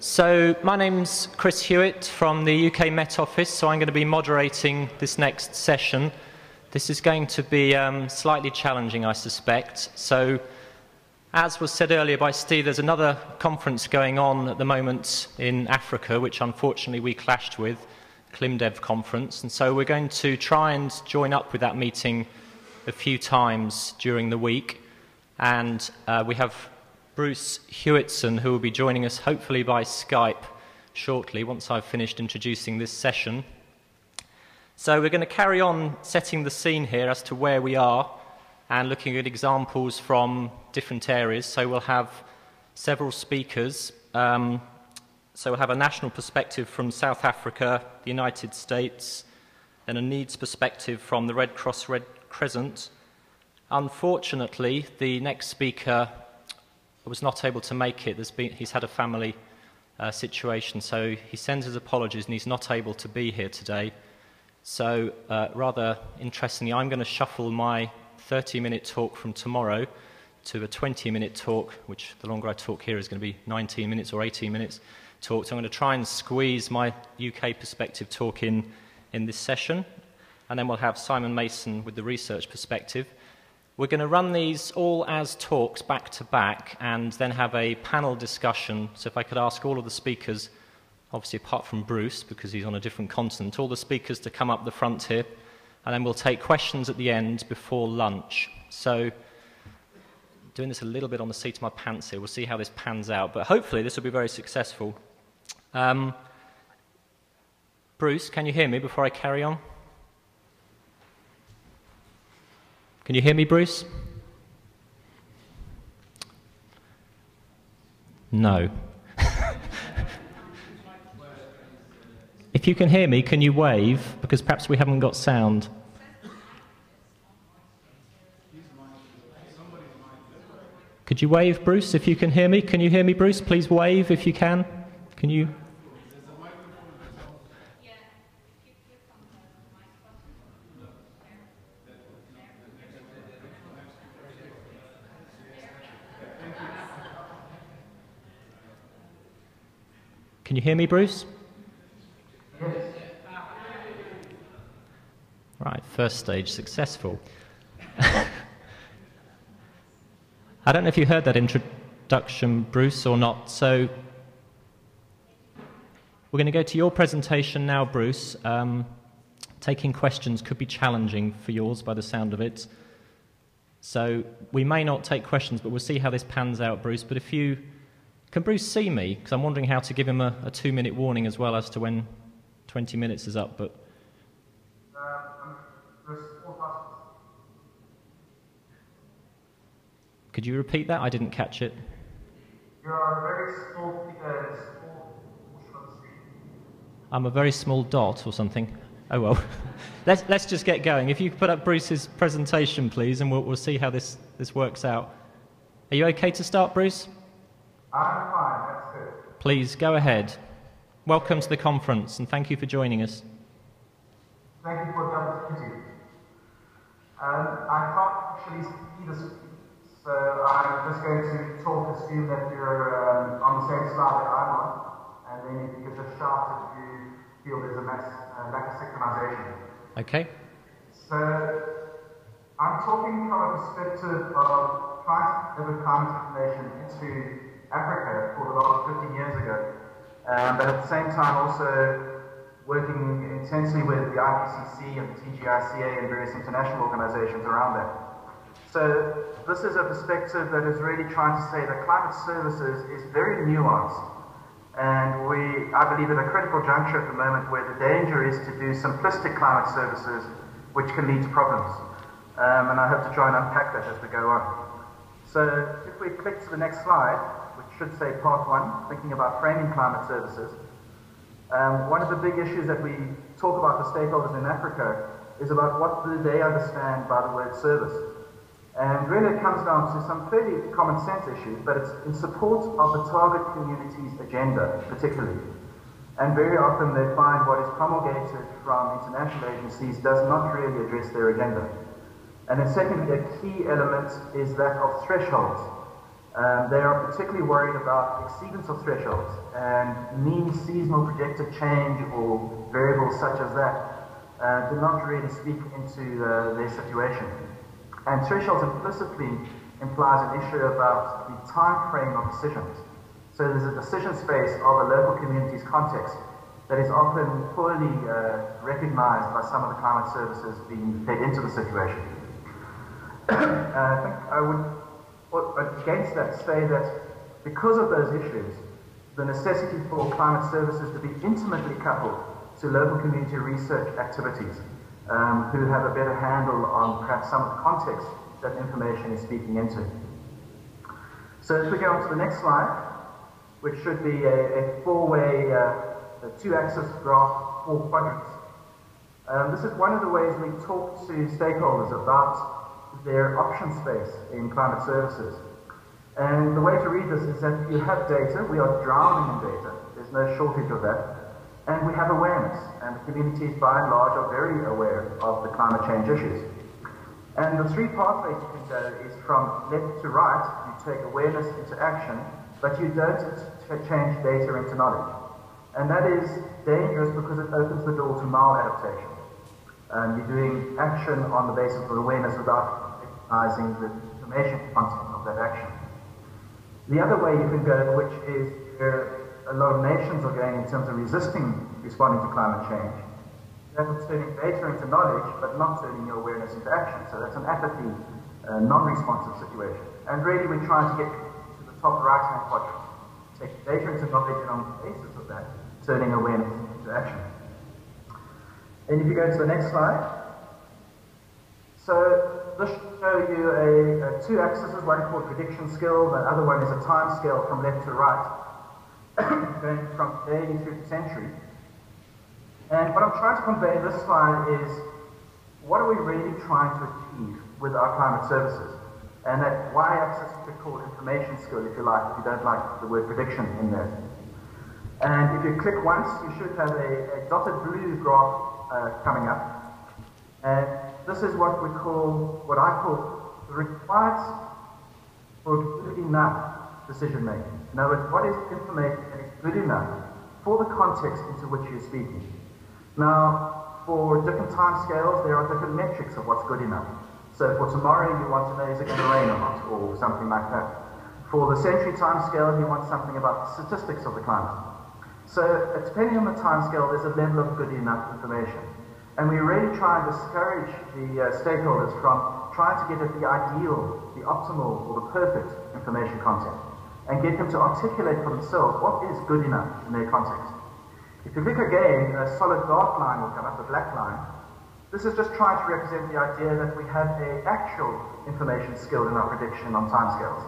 So my name's Chris Hewitt from the UK Met Office, so I'm going to be moderating this next session. This is going to be slightly challenging, I suspect. So, as was said earlier by Steve, there's another conference going on at the moment in Africa, which unfortunately we clashed with, ClimDev conference, and so we're going to try and join up with that meeting a few times during the week. And we have Bruce Hewitson, who will be joining us hopefully by Skype shortly, once I've finished introducing this session. So we're going to carry on setting the scene here as to where we are and looking at examples from different areas. So we'll have several speakers. So we'll have a national perspective from South Africa, the United States, and a needs perspective from the Red Cross Red Crescent. Unfortunately, the next speaker was not able to make it. He's had a family situation, so he sends his apologies and he's not able to be here today. So rather interestingly, I'm going to shuffle my 30-minute talk from tomorrow to a 20-minute talk, which the longer I talk here is going to be 19 minutes or 18 minutes talk. So I'm going to try and squeeze my UK perspective talk in this session. And then we'll have Simon Mason with the research perspective. We're going to run these all as talks back to back and then have a panel discussion. So if I could ask all of the speakers, obviously apart from Bruce because he's on a different continent, all the speakers to come up the front here, and then we'll take questions at the end before lunch. So doing this a little bit on the seat of my pants here, we'll see how this pans out, but hopefully this will be very successful. Bruce, can you hear me before I carry on? Can you hear me, Bruce? No. If you can hear me, can you wave? Because perhaps we haven't got sound. Could you wave, Bruce, if you can hear me? Can you hear me, Bruce? Please wave if you can. Can you? Can you hear me, Bruce? Right, first stage successful. I don't know if you heard that introduction, Bruce, or not. So we're going to go to your presentation now, Bruce. Taking questions could be challenging for yours by the sound of it. So we may not take questions, but we'll see how this pans out, Bruce. But if you... Can Bruce see me? Because I'm wondering how to give him a 2-minute warning as well as to when 20 minutes is up. But could you repeat that? I didn't catch it. You are a very small portion of the screen. I'm a very small dot or something. Oh well. let's just get going. If you could put up Bruce's presentation, please, and we'll see how this works out. Are you okay to start, Bruce? I'm fine, that's good. Please, go ahead. Welcome to the conference, and thank you for joining us. Thank you for the opportunity. I can't actually see the screen, so I'm just going to talk, assume that you're on the same slide that I'm on, and then if you could just shout if you feel there's a lack of synchronization. Okay. So, I'm talking from a perspective of trying to deliver climate information into Africa for the last 15 years ago, but at the same time also working intensely with the IPCC and the TGICA and various international organizations around that. So this is a perspective that is really trying to say that climate services is very nuanced, and I believe at a critical juncture at the moment where the danger is to do simplistic climate services which can lead to problems, and I hope to try and unpack that as we go on. So if we click to the next slide, which should say part 1, thinking about framing climate services. One of the big issues that we talk about with stakeholders in Africa is about what do they understand by the word service. And really it comes down to some fairly common sense issues, but it's in support of the target community's agenda, particularly. And very often they find what is promulgated from international agencies does not really address their agenda. And then secondly, a key element is that of thresholds. They are particularly worried about exceedance of thresholds and mean seasonal projected change or variables such as that do not really speak into their situation. And thresholds implicitly implies an issue about the time frame of decisions. So there's a decision space of a local community's context that is often poorly recognized by some of the climate services being fed into the situation. I think I would, against that, say that because of those issues, the necessity for climate services to be intimately coupled to local community research activities who have a better handle on perhaps some of the context that information is speaking into. So if we go on to the next slide, which should be a four-way, two-axis graph, 4 quadrants. This is one of the ways we talk to stakeholders about their option space in climate services. And the way to read this is that you have data, we are drowning in data, there's no shortage of that, and we have awareness, and the communities by and large are very aware of the climate change issues. And the 3 pathways you can go is from left to right, you take awareness into action, but you don't change data into knowledge. And that is dangerous because it opens the door to maladaptation. You're doing action on the basis of awareness without recognizing the information content of that action. The other way you can go, which is where a lot of nations are going in terms of resisting responding to climate change, that is turning data into knowledge, but not turning your awareness into action. So that's an apathy, non-responsive situation. And really we're trying to get to the top right-hand quadrant. Take data into knowledge, and on the basis of that, turning awareness into action. And if you go to the next slide, so this should show you a 2 axes, one called prediction skill, the other one is a time scale from left to right, going from daily through to century. And what I'm trying to convey in this slide is, what are we really trying to achieve with our climate services? And that y-axis we could call information skill, if you like, if you don't like the word prediction in there. And if you click once, you should have a dotted blue graph coming up. And this is what I call the required for good enough decision making. In other words, what is information that is good enough for the context into which you're speaking. Now, for different time scales, there are different metrics of what's good enough. So for tomorrow, you want to know is it going to rain or not, or something like that. For the century time scale, you want something about the statistics of the climate. So depending on the time scale, there's a level of good enough information. And we really try and discourage the stakeholders from trying to get at the ideal, the optimal, or the perfect information content, and get them to articulate for themselves what is good enough in their context. If you look again, a solid dark line will come up, the black line. This is just trying to represent the idea that we have an actual information skill in our prediction on timescales.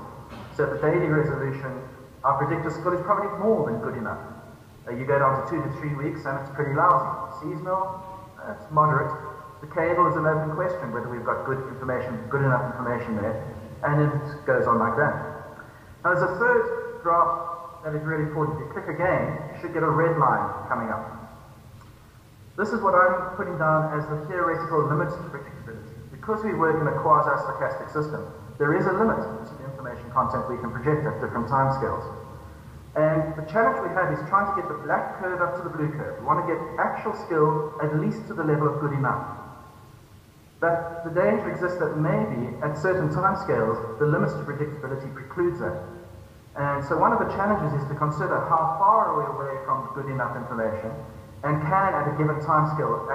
So at the daily resolution, our predictor skill is probably more than good enough. You go down to 2 to 3 weeks and it's pretty lousy. Seasonal, it's moderate. Decadal is an open question whether we've got good enough information there, and it goes on like that. Now there's a third graph that is really important. If you click again, you should get a red line coming up. This is what I'm putting down as the theoretical limit to predictability. Because we work in a quasi-stochastic system, there is a limit to the information content we can project at different timescales. And the challenge we have is trying to get the black curve up to the blue curve. We want to get actual skill at least to the level of good enough. But the danger exists that maybe at certain timescales, the limits to predictability precludes that. And so one of the challenges is to consider how far are we away from good enough information, and can at a given timescale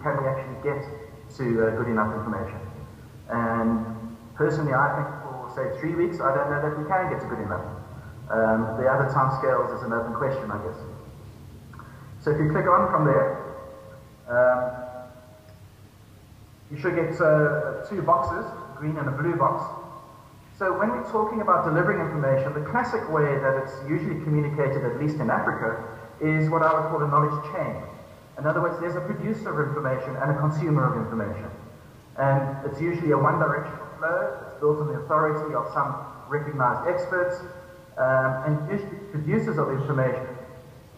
can we actually get to good enough information. And personally, I think for say 3 weeks, I don't know that we can get to good enough. The other time scales is an open question, I guess. So if you click on from there, you should get 2 boxes, a green and a blue box. So when we're talking about delivering information, the classic way that it's usually communicated, at least in Africa, is what I would call a knowledge chain. In other words, there's a producer of information and a consumer of information. And it's usually a one-directional flow. It's built on the authority of some recognized experts. And usually producers of information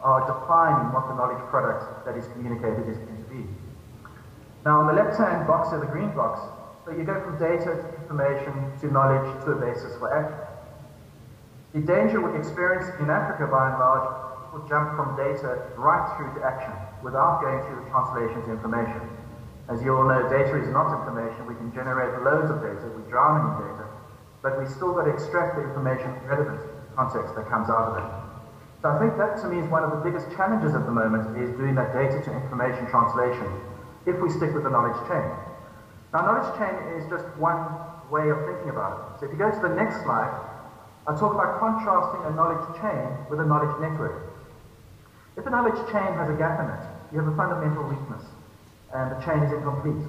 are defining what the knowledge product that is communicated is going to be. Now on the left-hand box, or the green box, so you go from data to information to knowledge to a basis for action. The danger we experience in Africa, by and large, will jump from data right through to action without going through the translation to information. As you all know, data is not information. We can generate loads of data, we drown in data, but we still got to extract the information relevant context that comes out of it. So I think that to me is one of the biggest challenges at the moment, is doing that data to information translation if we stick with the knowledge chain. Now, knowledge chain is just one way of thinking about it. So if you go to the next slide, I'll talk about contrasting a knowledge chain with a knowledge network. If a knowledge chain has a gap in it, you have a fundamental weakness, and the chain is incomplete.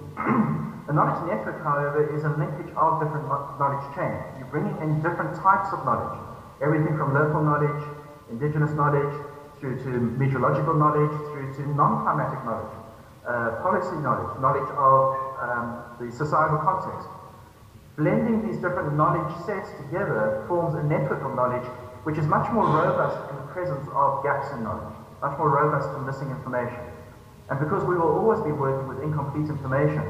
A knowledge network, however, is a linkage of different knowledge chains. You're bringing in different types of knowledge, everything from local knowledge, indigenous knowledge, through to meteorological knowledge, through to non-climatic knowledge, policy knowledge, knowledge of the societal context. Blending these different knowledge sets together forms a network of knowledge which is much more robust in the presence of gaps in knowledge, much more robust in missing information. And because we will always be working with incomplete information,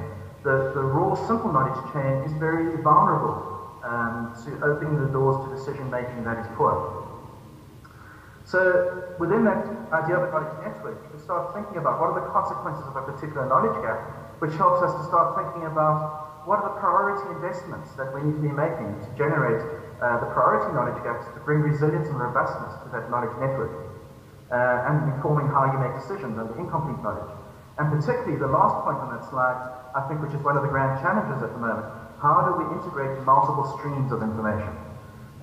the raw, simple knowledge chain is very vulnerable to opening the doors to decision-making that is poor. So within that idea of a knowledge network, you can start thinking about what are the consequences of a particular knowledge gap, which helps us to start thinking about what are the priority investments that we need to be making to generate the priority knowledge gaps to bring resilience and robustness to that knowledge network, and informing how you make decisions on the incomplete knowledge. And particularly the last point on that slide, I think, which is one of the grand challenges at the moment, how do we integrate multiple streams of information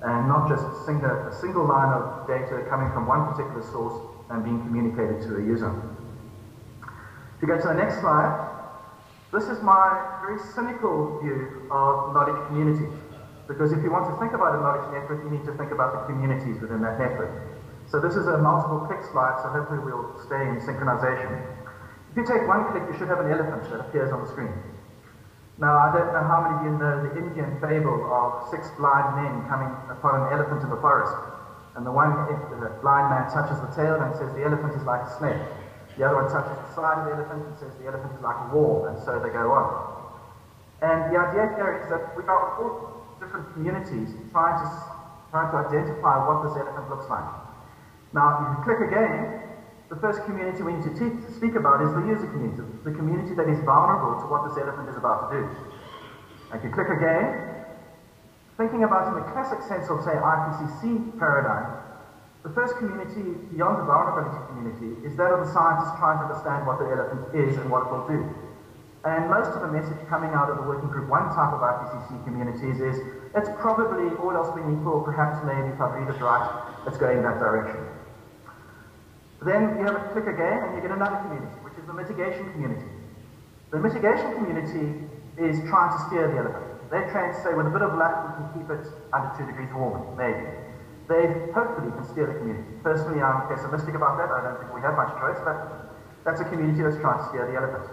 and not just a single line of data coming from one particular source and being communicated to a user. If you go to the next slide, this is my very cynical view of knowledge communities, because if you want to think about a knowledge network, you need to think about the communities within that network. So this is a multiple click slide, so hopefully we'll stay in synchronization. If you take one click, you should have an elephant that appears on the screen. Now, I don't know how many of you know the Indian fable of 6 blind men coming upon an elephant in the forest. And the blind man touches the tail and says the elephant is like a snake. The other one touches the side of the elephant and says the elephant is like a wall, and so they go on. And the idea here is that we are all different communities trying to identify what this elephant looks like. Now, if you click again, the first community we need to speak about is the user community, the community that is vulnerable to what this elephant is about to do. And if you click again, thinking about in the classic sense of, say, IPCC paradigm, the first community beyond the vulnerability community is that of the scientists trying to understand what the elephant is and what it will do. And most of the message coming out of the working group 1 type of IPCC communities is, it's probably, all else being equal, perhaps maybe, if I read it right, it's going in that direction. Then you have a click again and you get another community, which is the mitigation community. The mitigation community is trying to steer the elephant. They're trying to say, with a bit of luck, we can keep it under 2 degrees warmer, maybe. They hopefully can steer the community. Personally, I'm pessimistic about that. I don't think we have much choice, but that's a community that's trying to steer the elephant.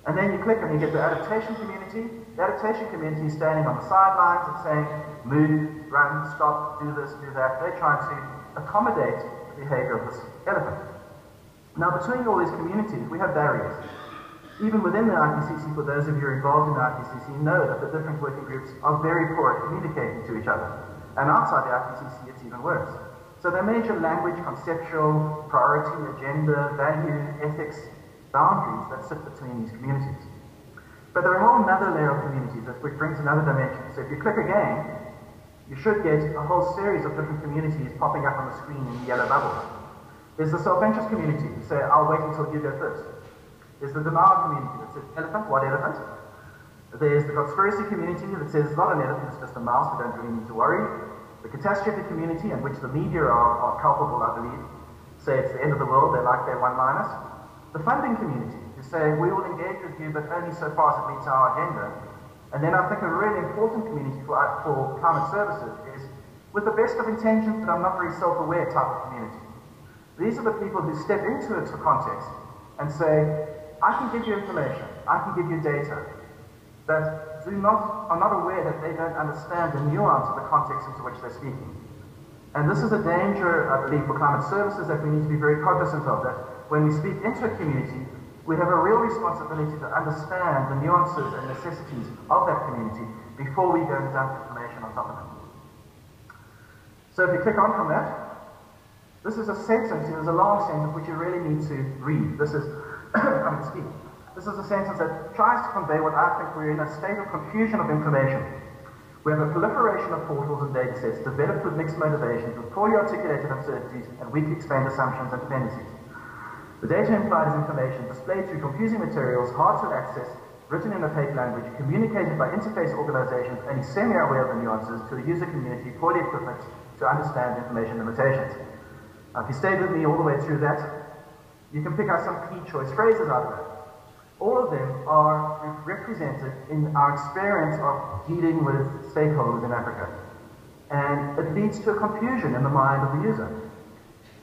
And then you click and you get the adaptation community. The adaptation community is standing on the sidelines and saying, move, run, stop, do this, do that. They're trying to accommodate the behavior of this elephant. Now, between all these communities, we have barriers. Even within the IPCC, for those of you who are involved in the IPCC, know that the different working groups are very poor at communicating to each other. And outside the IPCC, it's even worse. So there are major language, conceptual, priority, agenda, value, ethics, boundaries that sit between these communities. But there are a whole other layer of communities, which brings another dimension. So if you click again, you should get a whole series of different communities popping up on the screen in yellow bubbles. There's the self-interest community who say, I'll wait until you go first. There's the denial community that says, elephant, what elephant? There's the conspiracy community that says, it's not an elephant, it's just a mouse, we don't really need to worry. The catastrophe community, in which the media are culpable, I believe, say it's the end of the world, they like their one-liners. The funding community, who say, we will engage with you, but only so far as it meets our agenda. And then I think a really important community for climate services is, with the best of intentions, but I'm not very self-aware type of community. These are the people who step into it for context and say, I can give you information, I can give you data, that are not aware that they don't understand the nuance of the context into which they're speaking. And this is a danger, I believe, for climate services that we need to be very cognizant of, that when we speak into a community, we have a real responsibility to understand the nuances and necessities of that community before we go and dump information on top of it. So if you click on from that, this is a sentence, it is a long sentence which you really need to read. This is, This is a sentence that tries to convey what I think we're in a state of confusion of information. We have a proliferation of portals and datasets developed with mixed motivations, with poorly articulated uncertainties and weakly explained assumptions and dependencies. The data implied as information displayed through confusing materials, hard to access, written in opaque language, communicated by interface organizations only semi-aware of the nuances to a user community poorly equipped to understand information limitations. Now, if you stayed with me all the way through that, you can pick out some key choice phrases out of that. All of them are represented in our experience of dealing with stakeholders in Africa. And it leads to a confusion in the mind of the user.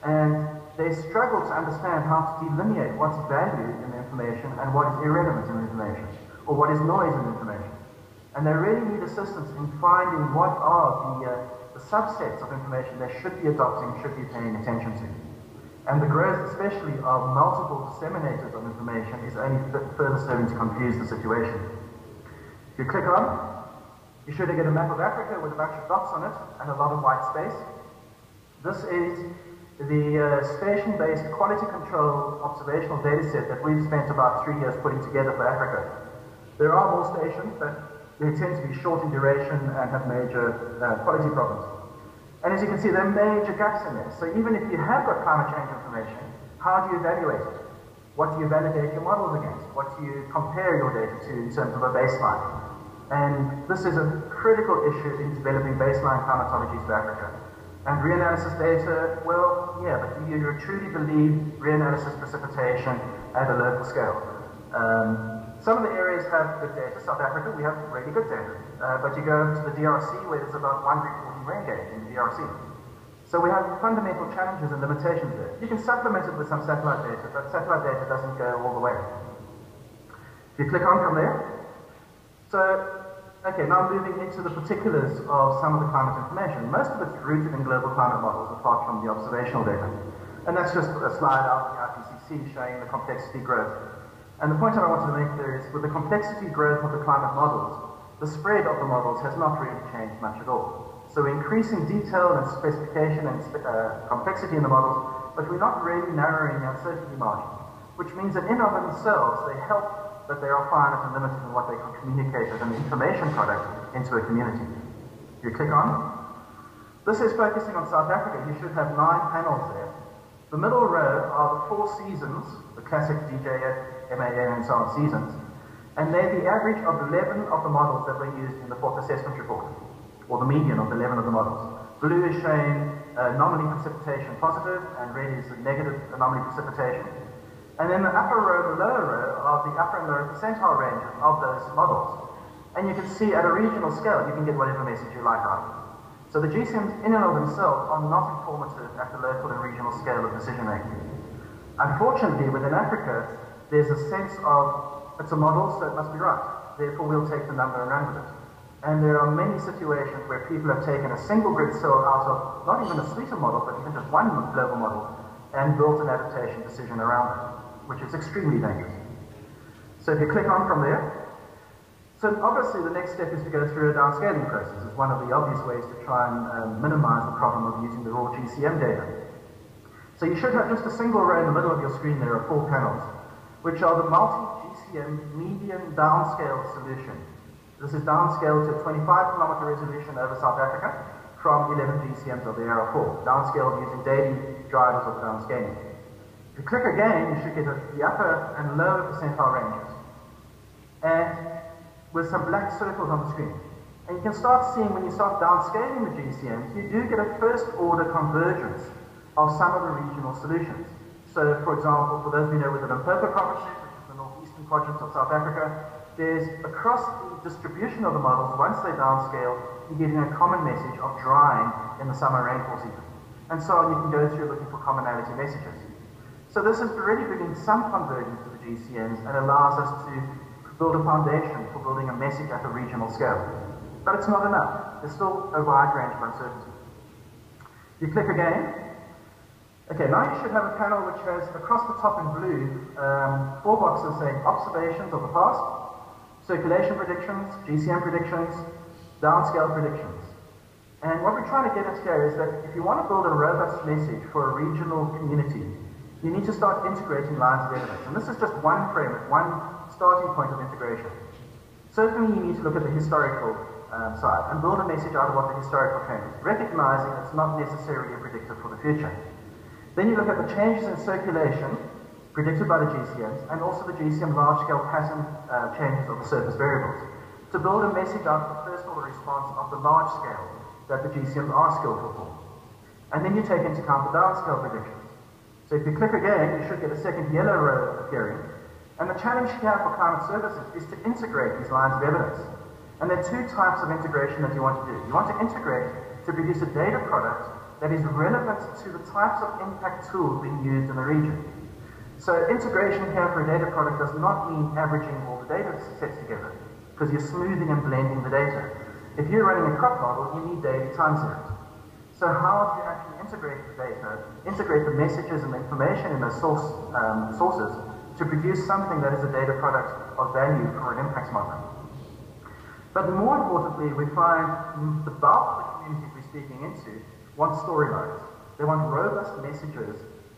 And they struggle to understand how to delineate what's value in the information and what is irrelevant in the information, or what is noise in the information. And they really need assistance in finding what are the subsets of information they should be adopting, should be paying attention to. And the growth, especially of multiple disseminators of information, is only further serving to confuse the situation. If you click on, you should get a map of Africa with a bunch of dots on it and a lot of white space. This is the station-based quality control observational data set that we've spent about 3 years putting together for Africa. There are more stations, but they tend to be short in duration and have major quality problems. And as you can see, there are major gaps in there. So even if you have got climate change information, how do you evaluate it? What do you validate your models against? What do you compare your data to in terms of a baseline? And this is a critical issue in developing baseline climatologies for Africa. And reanalysis data, well, yeah, but do you truly believe reanalysis precipitation at a local scale? Some of the areas have good data. South Africa, we have really good data. But you go to the DRC where there's about 1 reporting rain gauge in the DRC. So we have fundamental challenges and limitations there. You can supplement it with some satellite data, but satellite data doesn't go all the way. If you click on from there. So, okay, now moving into the particulars of some of the climate information. Most of it's rooted in global climate models, apart from the observational data. And that's just a slide out of the IPCC showing the complexity growth. And the point that I wanted to make there is, with the complexity growth of the climate models, the spread of the models has not really changed much at all. So we're increasing detail and specification and complexity in the models, but we're not really narrowing the uncertainty margin, which means that in and of themselves, they help, but they are finite and limited in what they can communicate as an information product into a community. You click on. This is focusing on South Africa. You should have 9 panels there. The middle row are the 4 seasons, the classic DJF, MAA and so on seasons, and they're the average of 11 of the models that were used in the 4th assessment report, or the median of 11 of the models. Blue is showing anomaly precipitation positive, and red is the negative anomaly precipitation. And then the upper row, the lower row, are the upper and lower percentile ranges of those models. And you can see at a regional scale, you can get whatever message you like out of it. So the GCMs in and of themselves are not informative at the local and regional scale of decision making. Unfortunately, within Africa, there's a sense of, it's a model, so it must be right. Therefore, we'll take the number and run with it. And there are many situations where people have taken a single grid cell out of not even a suite of models, but even just one global model, and built an adaptation decision around it, which is extremely dangerous. So if you click on from there, so obviously the next step is to go through a downscaling process. It's one of the obvious ways to try and minimize the problem of using the raw GCM data. So you should have just a single row in the middle of your screen. There are 4 panels, which are the multi-GCM median downscale solution. This is downscaled to a 25-kilometer resolution over South Africa from 11 GCMs of the AR4, downscaled using daily drivers of downscaling. If you click again, you should get the upper and lower percentile ranges, and with some black circles on the screen. And you can start seeing, when you start downscaling the GCMs, you do get a first-order convergence of some of the regional solutions. So, for example, for those who know with the Limpopo province, which is the northeastern quadrant of South Africa, there's, across the distribution of the models, once they downscale, you're getting a common message of drying in the summer rainfall season. And so on, you can go through looking for commonality messages. So this is already bringing some convergence to the GCMs and allows us to build a foundation for building a message at a regional scale. But it's not enough. There's still a wide range of uncertainty. You click again. Okay, now you should have a panel which has, across the top in blue, 4 boxes saying observations of the past, circulation predictions, GCM predictions, downscale predictions. And what we're trying to get at here is that if you want to build a robust message for a regional community, you need to start integrating lines of evidence. And this is just one framework, one starting point of integration. Certainly you need to look at the historical side and build a message out of what the historical trend is, recognizing it's not necessarily a predictor for the future. Then you look at the changes in circulation predicted by the GCMs and also the GCM large-scale pattern changes of the surface variables to build a message out of the first-order response of the large scale that the GCMs are skillful for. And then you take into account the downscale predictions. So if you click again, you should get a second yellow row appearing. And the challenge here for climate services is to integrate these lines of evidence. And there are two types of integration that you want to do. You want to integrate to produce a data product that is relevant to the types of impact tools being used in the region. So integration here for a data product does not mean averaging all the data sets together, because you're smoothing and blending the data. If you're running a crop model, you need daily time series. So how do you actually integrate the data, integrate the messages and the information in those sources to produce something that is a data product of value for an impacts modeling? But more importantly, we find the bulk of the communities we're speaking into want storylines. They want robust messages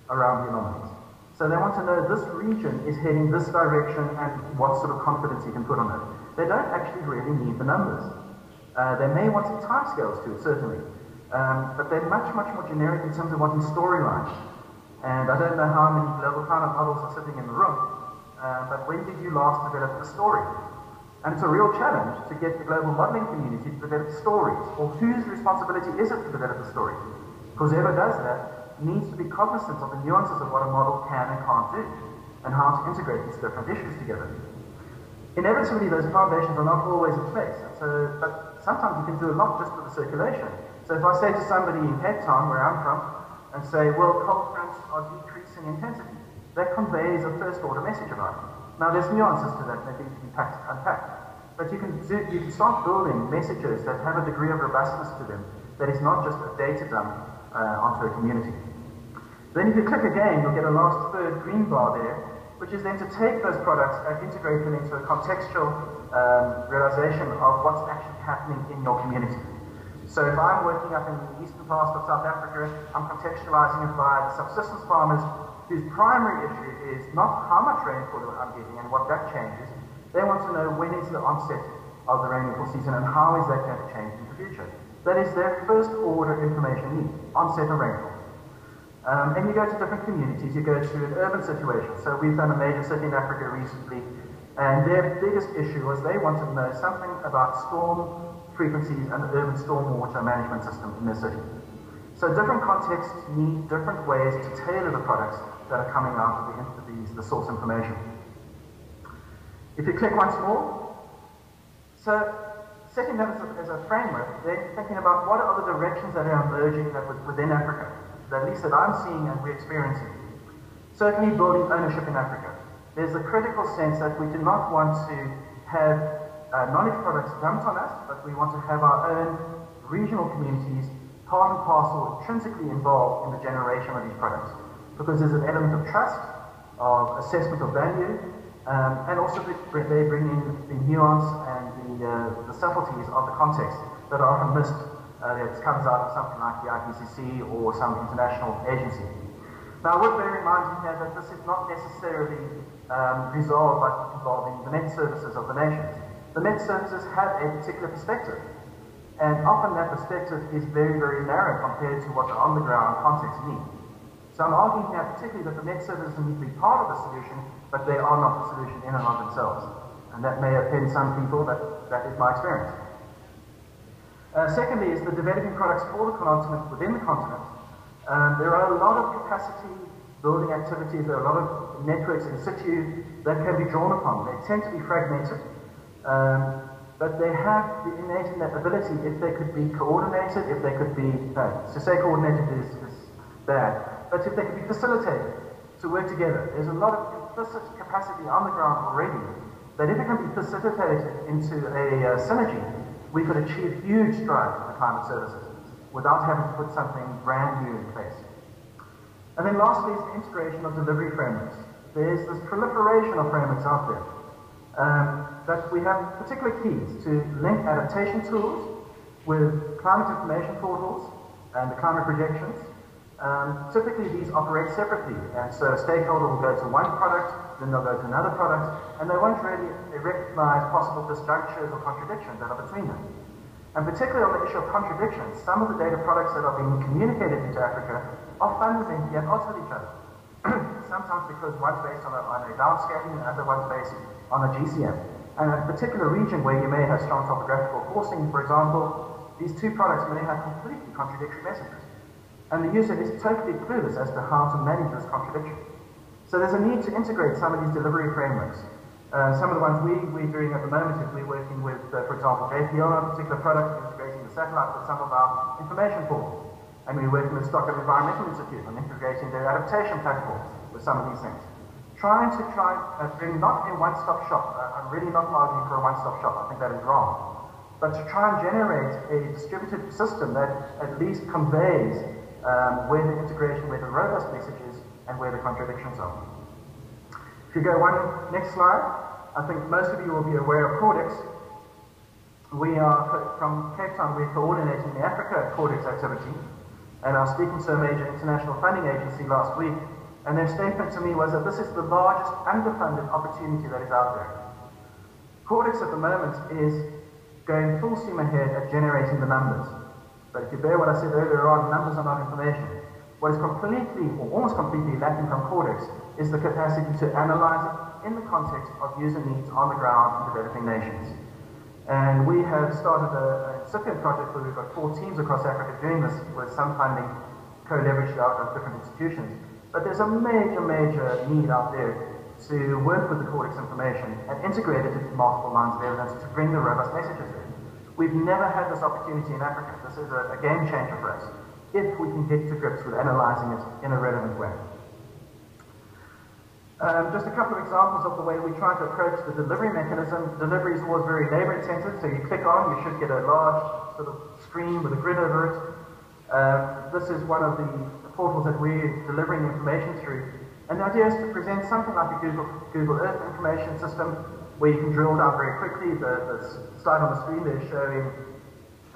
around the anomalies. So they want to know this region is heading this direction and what sort of confidence you can put on it. They don't actually really need the numbers. They may want some timescales to it, certainly. But they're much, much more generic in terms of wanting storylines. And I don't know how many global climate models are sitting in the room, but when did you last develop a story? And it's a real challenge to get the global modeling community to develop stories. Or whose responsibility is it to develop a story? Because whoever does that needs to be cognizant of the nuances of what a model can and can't do, and how to integrate these different issues together. Inevitably, those foundations are not always in place. But sometimes you can do a lot just with the circulation. So if I say to somebody in Cape Town, where I'm from, and say, well, cold fronts are decreasing intensity, that conveys a first-order message about it. Now, there's nuances to that that need to be unpacked. But you can start building messages that have a degree of robustness to them that is not just a data dump onto a community. Then if you click again, you'll get a last third green bar there, which is then to take those products and integrate them into a contextual realization of what's actually happening in your community. So if I'm working up in the eastern part of South Africa, I'm contextualizing it by the subsistence farmers whose primary issue is not how much rainfall I'm getting and what that changes. They want to know when is the onset of the rainfall season and how is that going to change in the future. That is their first order information need, onset of rainfall. And you go to different communities, you go to an urban situation. So we've done a major city in Africa recently, and their biggest issue was they wanted to know something about storm frequencies and the urban stormwater management system in their city. So different contexts need different ways to tailor the products that are coming out of the source information. If you click once more, so setting that as a framework, then thinking about what are the directions that are emerging within Africa, at least that I'm seeing and we're experiencing. Certainly building ownership in Africa. There's a critical sense that we do not want to have knowledge products dumped on us, but we want to have our own regional communities part and parcel, intrinsically involved in the generation of these products. Because there's an element of trust, of assessment of value, and also they bring in the nuance and the subtleties of the context that are often missed. That comes out of something like the IPCC or some international agency. Now, I would bear in mind here that this is not necessarily resolved by involving the Met services of the nations. The Met services have a particular perspective, and often that perspective is very, very narrow compared to what the on-the-ground context needs. So I'm arguing here particularly that the Met services need to be part of the solution, but they are not the solution in and of themselves. And that may offend some people, but that is my experience. Secondly is the developing products for the continent, within the continent. There are a lot of capacity building activities, there are a lot of networks in situ that can be drawn upon. They tend to be fragmented, but they have the innate ability, if they could be coordinated, if they could be, to say coordinated is bad, but if they could be facilitated to work together. There's a lot of implicit capacity on the ground already, that if it can be facilitated into a synergy, we could achieve huge strides in the climate services without having to put something brand new in place. And then lastly is the integration of delivery frameworks. There's this proliferation of frameworks out there, but we have particular keys to link adaptation tools With climate information portals and the climate projections, typically these operate separately, and so a stakeholder will go to one product, then they'll go to another product, and they won't really recognize possible disjunctures or contradictions that are between them. And particularly on the issue of contradictions, some of the data products that are being communicated into Africa are fundamentally at odds with each other. Sometimes because one's based on a downscaling and the other one's based on a GCM. And a particular region where you may have strong topographical forcing, for example, these two products may have completely contradictory messages. And the user is totally clueless as to how to manage this contradiction. So there's a need to integrate some of these delivery frameworks. Some of the ones we're doing at the moment is we're working with, for example, JPL on a particular product, integrating the satellite with some of our information portals. And we're working with Stockholm Environmental Institute on integrating their adaptation platforms with some of these things. Trying to bring not a one-stop shop. I'm really not arguing for a one-stop shop. I think that is wrong. But to try and generate a distributed system that at least conveys where the integration, where the robust message is, and where the contradictions are. If you go next slide, I think most of you will be aware of Codex. We are, from Cape Town, we're coordinating the Africa Codex activity, and I was speaking to a major international funding agency last week, and their statement to me was that this is the largest underfunded opportunity that is out there. Codex at the moment is going full steam ahead at generating the numbers. But if you bear what I said earlier on, numbers are not information. What is completely, or almost completely lacking from Codex is the capacity to analyze it in the context of user needs on the ground in developing nations. And we have started a incipient project where we've got 4 teams across Africa doing this with some funding co-leveraged out of different institutions. But there's a major need out there to work with the Codex information and integrate it into multiple lines of evidence to bring the robust messages in. We've never had this opportunity in Africa. This is a game changer for us, if we can get to grips with analyzing it in a relevant way. Just a couple of examples of the way we try to approach the delivery mechanism. Delivery is always very labor intensive, so you click on, you should get a large sort of screen with a grid over it. This is one of the portals that we're delivering information through. And the idea is to present something like a Google Earth information system where you can drill down very quickly. The slide on the screen there is showing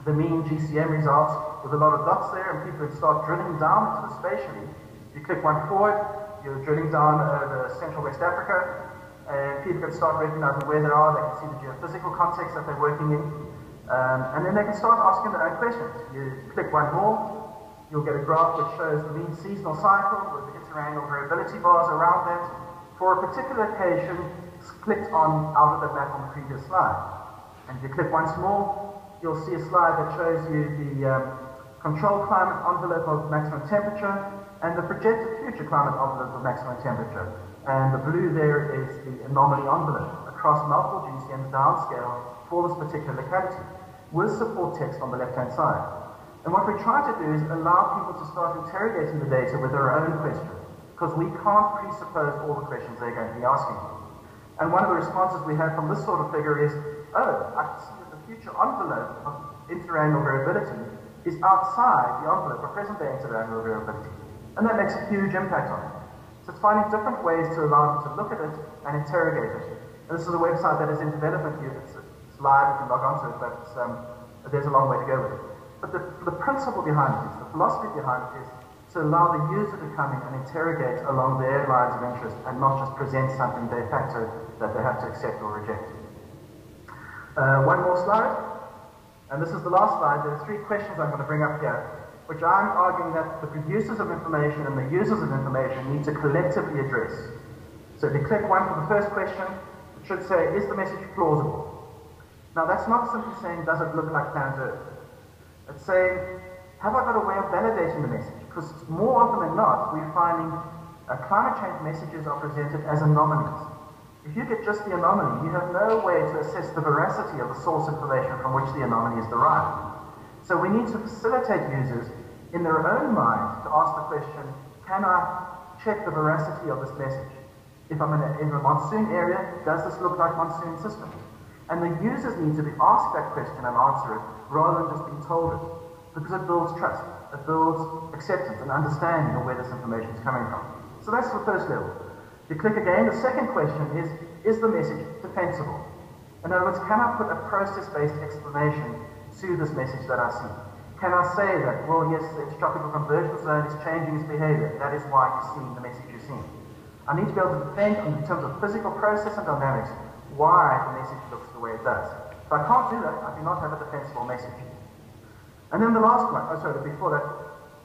the mean GCM results with a lot of dots there, and people can start drilling down into the spatially. You click one forward, you're drilling down over Central West Africa, and people can start recognizing where they are. They can see the geophysical context that they're working in, and then they can start asking their own questions. You click one more, you'll get a graph which shows the mean seasonal cycle with the interannual variability bars around that. For a particular occasion, it's clicked on out of the map on the previous slide. And if you click once more, you'll see a slide that shows you the control climate envelope of maximum temperature and the projected future climate envelope of maximum temperature. And the blue there is the anomaly envelope across multiple GCMs downscale for this particular locality, with support text on the left-hand side. And what we try to do is allow people to start interrogating the data with their own questions, because we can't presuppose all the questions they're going to be asking. And one of the responses we have from this sort of figure is, oh, I can see that the future envelope of interannual variability is outside the envelope of present-day interannual variability. And that makes a huge impact on it. So it's finding different ways to allow them to look at it and interrogate it. And this is a website that is in development here. It's live, you can log onto it, but there's a long way to go with it. But the principle behind it is, the philosophy behind it is to allow the user to come in and interrogate along their lines of interest and not just present something de facto that they have to accept or reject. One more slide, and this is the last slide. There are 3 questions I'm going to bring up here, which I'm arguing that the producers of information and the users of information need to collectively address. So if you click one for the first question, it should say, is the message plausible? Now that's not simply saying, does it look like planet Earth? It's saying, have I got a way of validating the message? Because more often than not, we're finding climate change messages are presented as anomalies. If you get just the anomaly, you have no way to assess the veracity of the source information from which the anomaly is derived. So we need to facilitate users in their own minds to ask the question, can I check the veracity of this message? If I'm in a monsoon area, does this look like monsoon systems? And the users need to be asked that question and answer it, rather than just being told it, because it builds trust, it builds acceptance and understanding of where this information is coming from. So that's the first level. If you click again, the second question is the message defensible? In other words, can I put a process-based explanation to this message that I see? Can I say that, well, yes, its tropical convergence zone is changing its behavior. That is why you're seeing the message you're seeing. I need to be able to defend in terms of physical process and dynamics why the message looks the way it does. If I can't do that, I do not have a defensible message. And then the last one, before that,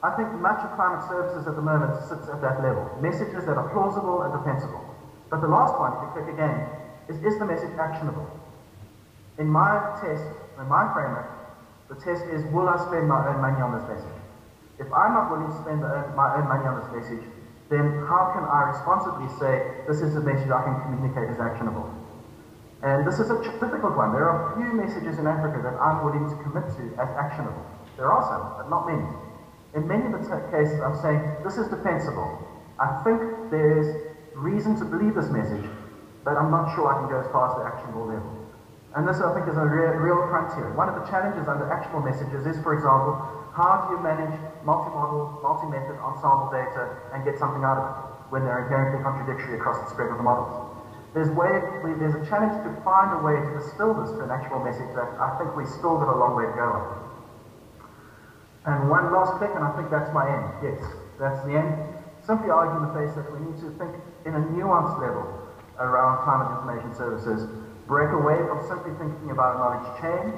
I think much of climate services at the moment sits at that level. Messages that are plausible and defensible. But the last one, if you click again, is the message actionable? In my test, in my framework, the test is, will I spend my own money on this message? If I'm not willing to spend my own money on this message, then how can I responsibly say, this is a message I can communicate as actionable? And this is a difficult one. There are few messages in Africa that I'm willing to commit to as actionable. There are some, but not many. In many of the cases, I'm saying, this is defensible. I think there is reason to believe this message, but I'm not sure I can go as far as the actionable level. And this, I think, is a real frontier. One of the challenges under actionable messages is, for example, how do you manage multi-model, multi-method ensemble data and get something out of it when they're inherently contradictory across the spread of the models? There's a challenge to find a way to distill this to an actual message that I think we still got a long way to go on. And one last click, and I think that's my end. Yes, that's the end. Simply argue in the face that we need to think in a nuanced level around climate information services, break away from simply thinking about a knowledge chain,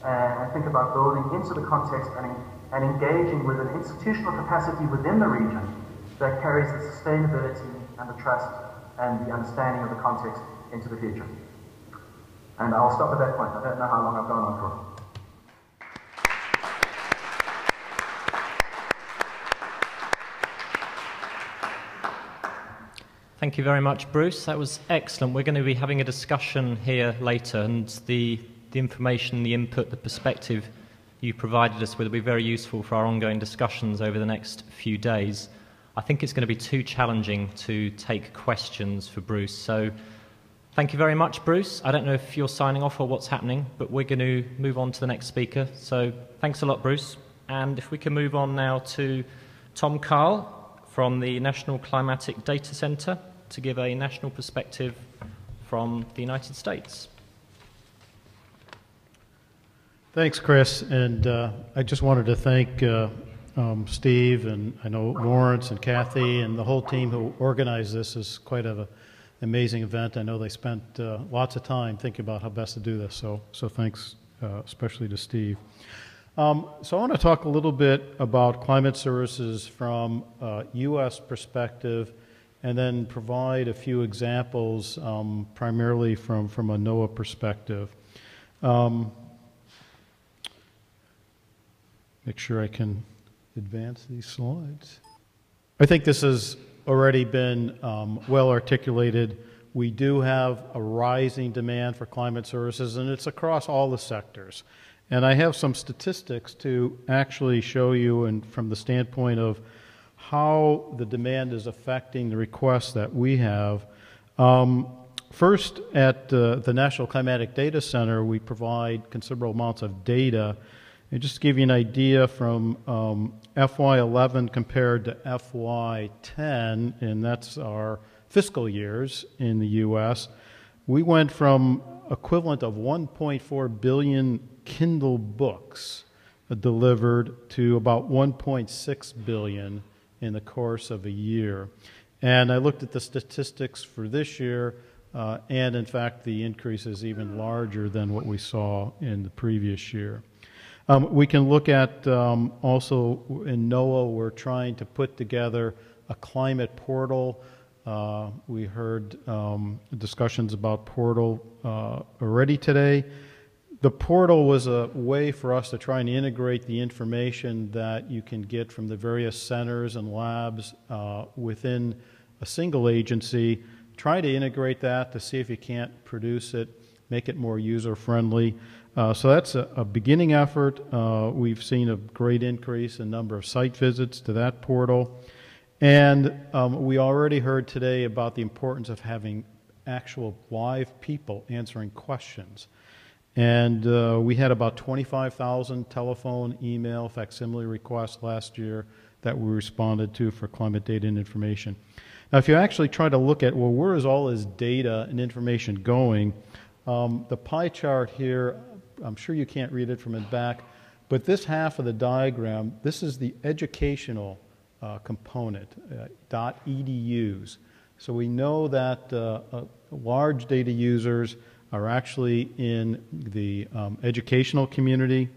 and think about building into the context and engaging with an institutional capacity within the region that carries the sustainability and the trust and the understanding of the context into the future. And I'll stop at that point. I don't know how long I've gone on for. Thank you very much, Bruce. That was excellent. We're going to be having a discussion here later, and the information, the input, the perspective you provided us with will be very useful for our ongoing discussions over the next few days. I think it's going to be too challenging to take questions for Bruce, so thank you very much, Bruce. I don't know if you're signing off or what's happening, but we're going to move on to the next speaker. So thanks a lot, Bruce. And if we can move on now to Tom Carl from the National Climatic Data Center to give a national perspective from the United States. Thanks, Chris. And I just wanted to thank Steve, and I know Lawrence and Kathy and the whole team who organized this. Is quite an amazing event. I know they spent lots of time thinking about how best to do this. So thanks especially to Steve. So I want to talk a little bit about climate services from a U.S. perspective, and then provide a few examples primarily from a NOAA perspective. Make sure I can advance these slides. I think this has already been well articulated. We do have a rising demand for climate services, and it's across all the sectors. And I have some statistics to actually show you, and from the standpoint of how the demand is affecting the requests that we have. First, at the National Climatic Data Center, we provide considerable amounts of data. And just to give you an idea, from FY11 compared to FY10, and that's our fiscal years in the U.S., we went from equivalent of 1.4 billion Kindle books delivered to about 1.6 billion in the course of a year. And I looked at the statistics for this year, and in fact the increase is even larger than what we saw in the previous year. We can look at also in NOAA, we're trying to put together a climate portal. We heard discussions about portal already today. The portal was a way for us to try and integrate the information that you can get from the various centers and labs within a single agency. Try to integrate that to see if you can't produce it, make it more user-friendly. So that's a beginning effort. We've seen a great increase in number of site visits to that portal. And we already heard today about the importance of having actual live people answering questions. And we had about 25,000 telephone, email, facsimile requests last year that we responded to for climate data and information. Now, if you actually try to look at, well, where is all this data and information going, the pie chart here I'm sure you can't read it from the back, but this half of the diagram, this is the educational component, .edus. So we know that large data users are actually in the educational community.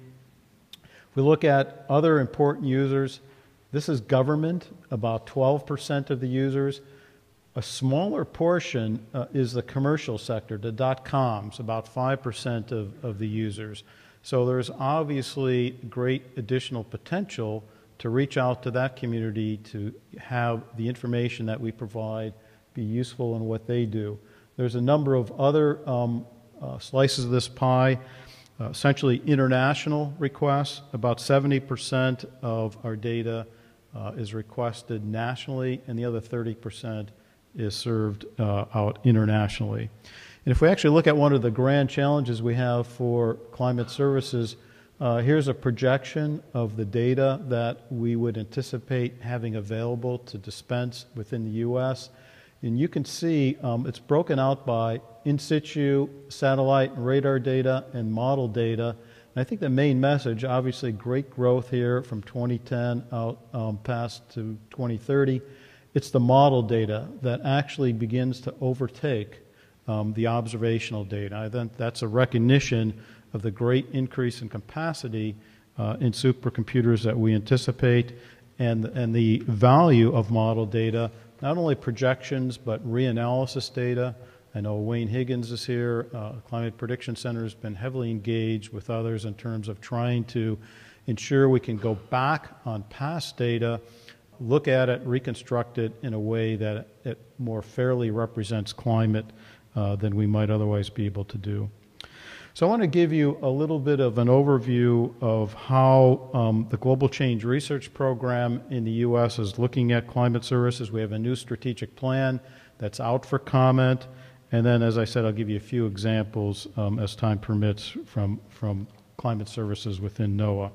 If we look at other important users, this is government, about 12% of the users. A smaller portion is the commercial sector, the .coms, about 5% of the users. So there's obviously great additional potential to reach out to that community to have the information that we provide be useful in what they do. There's a number of other slices of this pie, essentially international requests. About 70% of our data is requested nationally, and the other 30% is served out internationally. And if we actually look at one of the grand challenges we have for climate services, here's a projection of the data that we would anticipate having available to dispense within the U.S. And you can see it's broken out by in situ, satellite and radar data, and model data. And I think the main message, obviously great growth here from 2010 out past to 2030. It's the model data that actually begins to overtake the observational data. I think that's a recognition of the great increase in capacity in supercomputers that we anticipate, and the value of model data, not only projections but reanalysis data. I know Wayne Higgins is here. Climate Prediction Center has been heavily engaged with others in terms of trying to ensure we can go back on past data, look at it, reconstruct it in a way that it more fairly represents climate than we might otherwise be able to do. So I want to give you a little bit of an overview of how the Global Change Research Program in the U.S. is looking at climate services. We have a new strategic plan that's out for comment. And then, as I said, I'll give you a few examples as time permits from climate services within NOAA.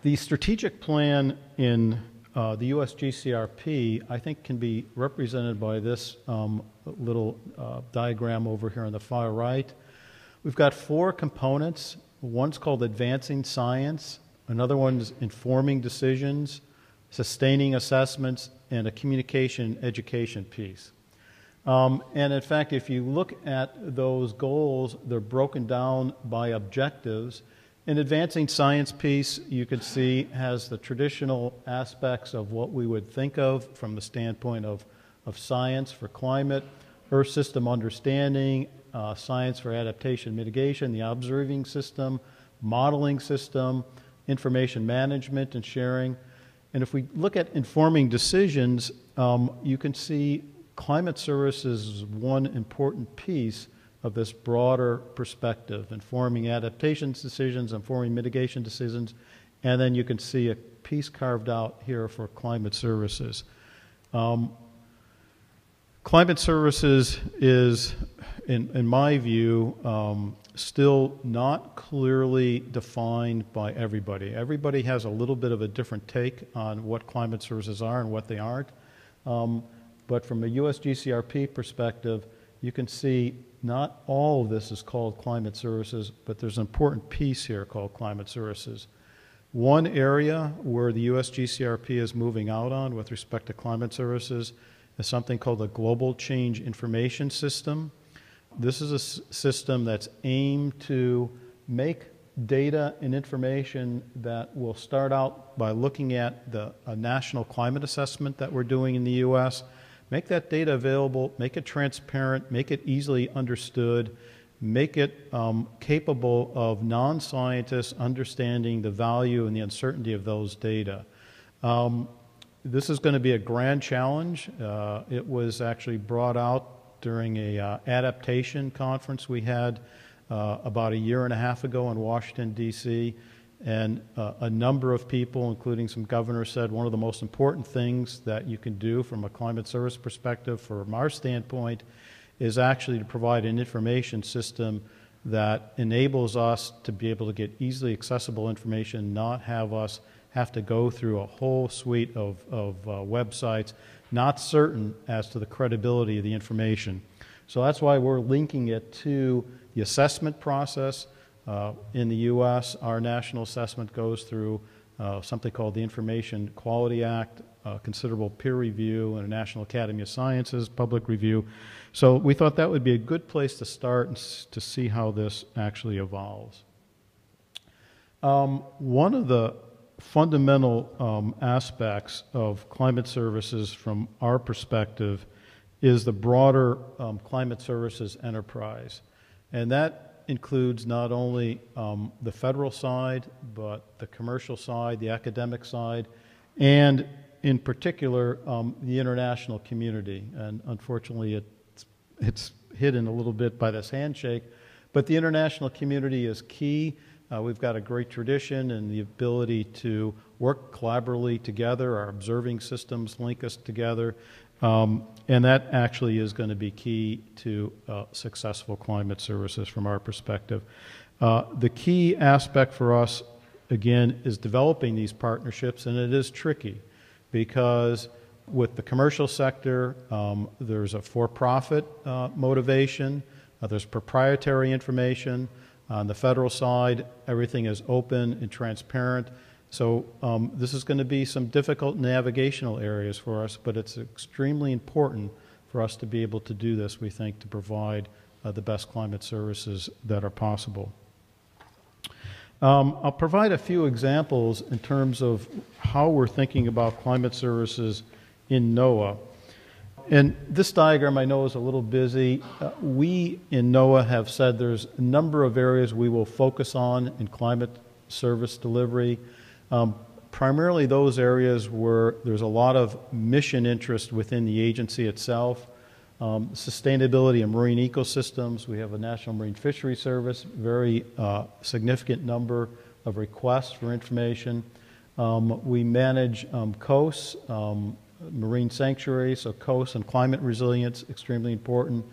The strategic plan in the U.S. GCRP, I think, can be represented by this little diagram over here on the far right. We've got 4 components. One's called advancing science, another one's informing decisions, sustaining assessments, and a communication education piece. And in fact, if you look at those goals, they're broken down by objectives. An advancing science piece, you can see, has the traditional aspects of what we would think of from the standpoint of science for climate, Earth system understanding, science for adaptation mitigation, the observing system, modeling system, information management and sharing. And if we look at informing decisions, you can see climate services is one important piece of this broader perspective, informing adaptation decisions, informing mitigation decisions, and then you can see a piece carved out here for climate services. Climate services is, in my view, still not clearly defined by everybody. Everybody has a little bit of a different take on what climate services are and what they aren't. But from a US GCRP perspective, you can see not all of this is called climate services, but there's an important piece here called climate services. One area where the US GCRP is moving out on with respect to climate services is something called the Global Change Information System. This is a system that's aimed to make data and information that will start out by looking at a national climate assessment that we're doing in the US, make that data available, make it transparent, make it easily understood, make it capable of non-scientists understanding the value and the uncertainty of those data. This is going to be a grand challenge. It was actually brought out during a adaptation conference we had about 1.5 years ago in Washington, D.C., and a number of people, including some governors, said one of the most important things that you can do from a climate service perspective, from our standpoint, is actually to provide an information system that enables us to be able to get easily accessible information, not have us have to go through a whole suite of websites, not certain as to the credibility of the information. So that's why we're linking it to the assessment process. In the U.S., our national assessment goes through something called the Information Quality Act, considerable peer review, and a National Academy of Sciences public review. So we thought that would be a good place to start and to see how this actually evolves. One of the fundamental aspects of climate services from our perspective is the broader climate services enterprise. And that includes not only the federal side, but the commercial side, the academic side, and in particular, the international community. And unfortunately, it's hidden a little bit by this handshake, but the international community is key. We've got a great tradition and the ability to work collaboratively together. Our observing systems link us together. And that actually is going to be key to successful climate services from our perspective. The key aspect for us, again, is developing these partnerships, and it is tricky because with the commercial sector, there's a for-profit motivation, there's proprietary information. On the federal side, everything is open and transparent. So this is going to be some difficult navigational areas for us, but it's extremely important for us to be able to do this, we think, to provide the best climate services that are possible. I'll provide a few examples in terms of how we're thinking about climate services in NOAA. And this diagram I know is a little busy. We in NOAA have said there's a number of areas we will focus on in climate service delivery. Primarily those areas where there's a lot of mission interest within the agency itself. Sustainability of marine ecosystems. We have a National Marine Fishery Service, very significant number of requests for information. We manage coasts, marine sanctuaries, so coasts and climate resilience, extremely important.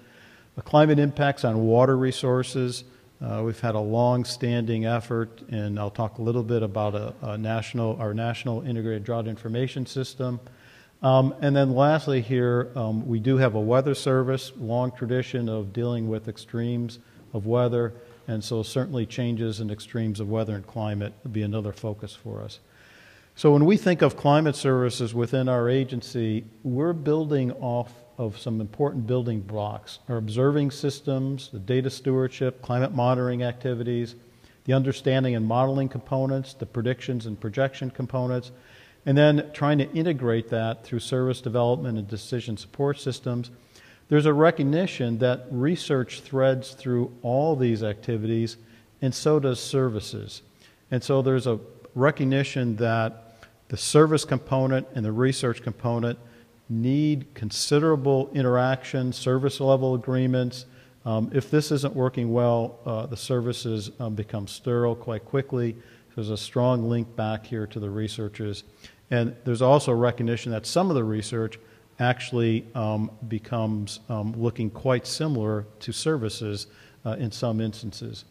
Climate impacts on water resources. We've had a long-standing effort, and I'll talk a little bit about our National Integrated Drought Information System. And then lastly here, we do have a weather service, long tradition of dealing with extremes of weather, and so certainly changes in extremes of weather and climate would be another focus for us. So when we think of climate services within our agency, we're building off of some important building blocks. Our observing systems, the data stewardship, climate monitoring activities, the understanding and modeling components, the predictions and projection components, and then trying to integrate that through service development and decision support systems. There's a recognition that research threads through all these activities, and so does services. And so there's a recognition that the service component and the research component need considerable interaction, service level agreements. If this isn't working well, the services become sterile quite quickly. There's a strong link back here to the researchers. And there's also recognition that some of the research actually becomes looking quite similar to services in some instances.